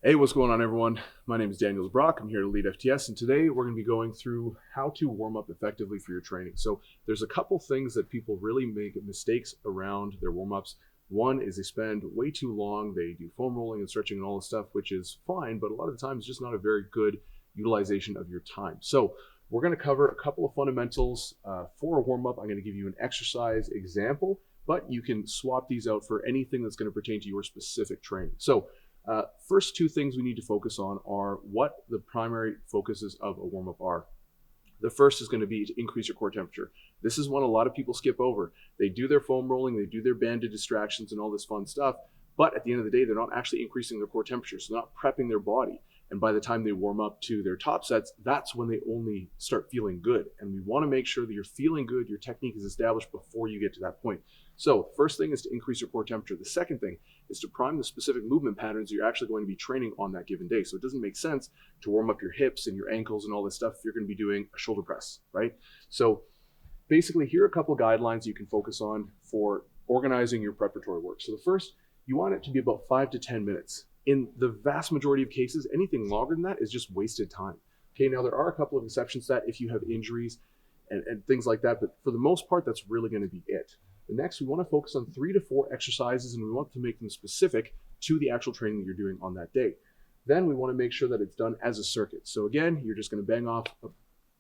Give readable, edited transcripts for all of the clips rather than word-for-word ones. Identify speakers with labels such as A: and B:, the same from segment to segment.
A: Hey, what's going on, everyone? My name is Daniel Brock. I'm here at elitefts, and today we're going to be going through how to warm up effectively for your training. So there's a couple things that people really make mistakes around their warm-ups. One is they spend way too long. They do foam rolling and stretching and all this stuff, which is fine, but a lot of the times it's just not a very good utilization of your time. So we're going to cover a couple of fundamentals for a warm-up. I'm going to give you an exercise example, but you can swap these out for anything that's going to pertain to your specific training. So first two things we need to focus on are what the primary focuses of a warm-up are. The first is going to be to increase your core temperature. This is one a lot of people skip over. They do their foam rolling, they do their banded distractions and all this fun stuff, but at the end of the day, they're not actually increasing their core temperature, so they're not prepping their body. And by the time they warm up to their top sets, that's when they only start feeling good. And we want to make sure that you're feeling good, your technique is established before you get to that point. So first thing is to increase your core temperature. The second thing is to prime the specific movement patterns you're actually going to be training on that given day. So it doesn't make sense to warm up your hips and your ankles and all this stuff if you're going to be doing a shoulder press, right? So basically, here are a couple of guidelines you can focus on for organizing your preparatory work. So the first, you want it to be about 5 to 10 minutes. In the vast majority of cases, anything longer than that is just wasted time. Okay, now there are a couple of exceptions to that if you have injuries and things like that, but for the most part, that's really going to be it. The next, we want to focus on 3 to 4 exercises, and we want to make them specific to the actual training that you're doing on that day. Then we want to make sure that it's done as a circuit. So again, you're just going to bang off a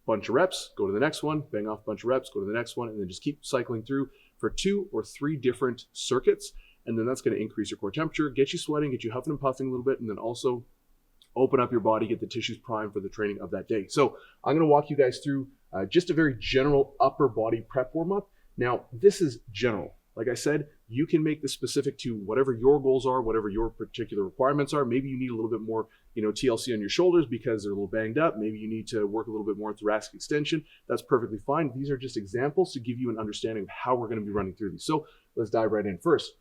A: bunch of reps, go to the next one, bang off a bunch of reps, go to the next one, and then just keep cycling through for 2 or 3 different circuits. And then that's going to increase your core temperature, get you sweating, get you huffing and puffing a little bit, and then also open up your body, get the tissues primed for the training of that day. So I'm going to walk you guys through just a very general upper body prep warm-up. Now, this is general. Like I said, you can make this specific to whatever your goals are, whatever your particular requirements are. Maybe you need a little bit more, TLC on your shoulders because they're a little banged up. Maybe you need to work a little bit more thoracic extension. That's perfectly fine. These are just examples to give you an understanding of how we're going to be running through these. So let's dive right in. First,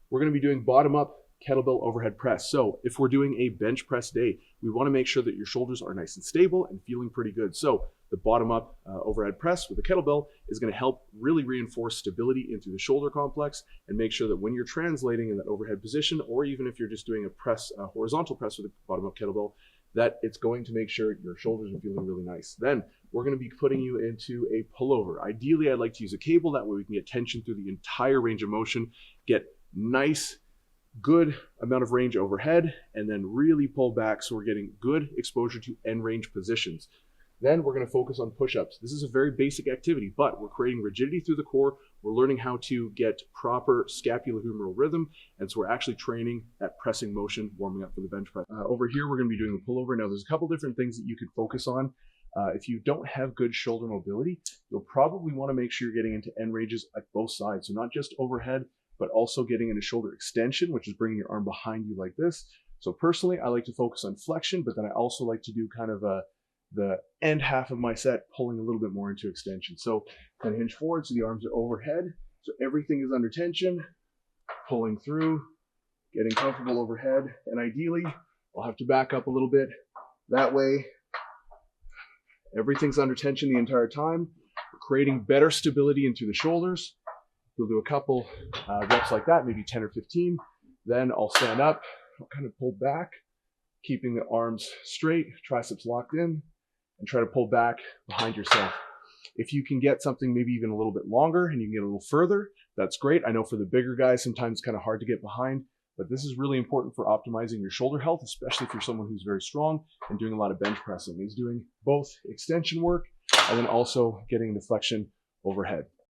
A: we're going to be doing bottom-up kettlebell overhead press. So if we're doing a bench press day, we want to make sure that your shoulders are nice and stable and feeling pretty good. So the bottom-up overhead press with the kettlebell is going to help really reinforce stability into the shoulder complex and make sure that when you're translating in that overhead position, or even if you're just doing a press, horizontal press with a bottom-up kettlebell, that it's going to make sure your shoulders are feeling really nice. Then we're going to be putting you into a pullover. Ideally, I'd like to use a cable. That way we can get tension through the entire range of motion, get nice, good amount of range overhead, and then really pull back so we're getting good exposure to end range positions. Then we're going to focus on push-ups. This is a very basic activity, but we're creating rigidity through the core. We're learning how to get proper scapulohumeral rhythm, and so we're actually training that pressing motion, warming up for the bench press. Over here, we're going to be doing the pullover. Now, there's a couple different things that you could focus on. If you don't have good shoulder mobility, you'll probably want to make sure you're getting into end ranges at both sides. So not just overhead, but also getting into shoulder extension, which is bringing your arm behind you like this. So personally, I like to focus on flexion, but then I also like to do kind of the end half of my set, pulling a little bit more into extension. So kind of hinge forward, so the arms are overhead. So everything is under tension, pulling through, getting comfortable overhead. And ideally, I'll have to back up a little bit. That way, everything's under tension the entire time. We're creating better stability into the shoulders. We'll do a couple reps like that, maybe 10 or 15. Then I'll stand up, I'll kind of pull back, keeping the arms straight, triceps locked in, and try to pull back behind yourself. If you can get something maybe even a little bit longer and you can get a little further, that's great. I know for the bigger guys, sometimes it's kind of hard to get behind, but this is really important for optimizing your shoulder health, especially if you're someone who's very strong and doing a lot of bench pressing. He's doing both extension work and then also getting the flexion overhead.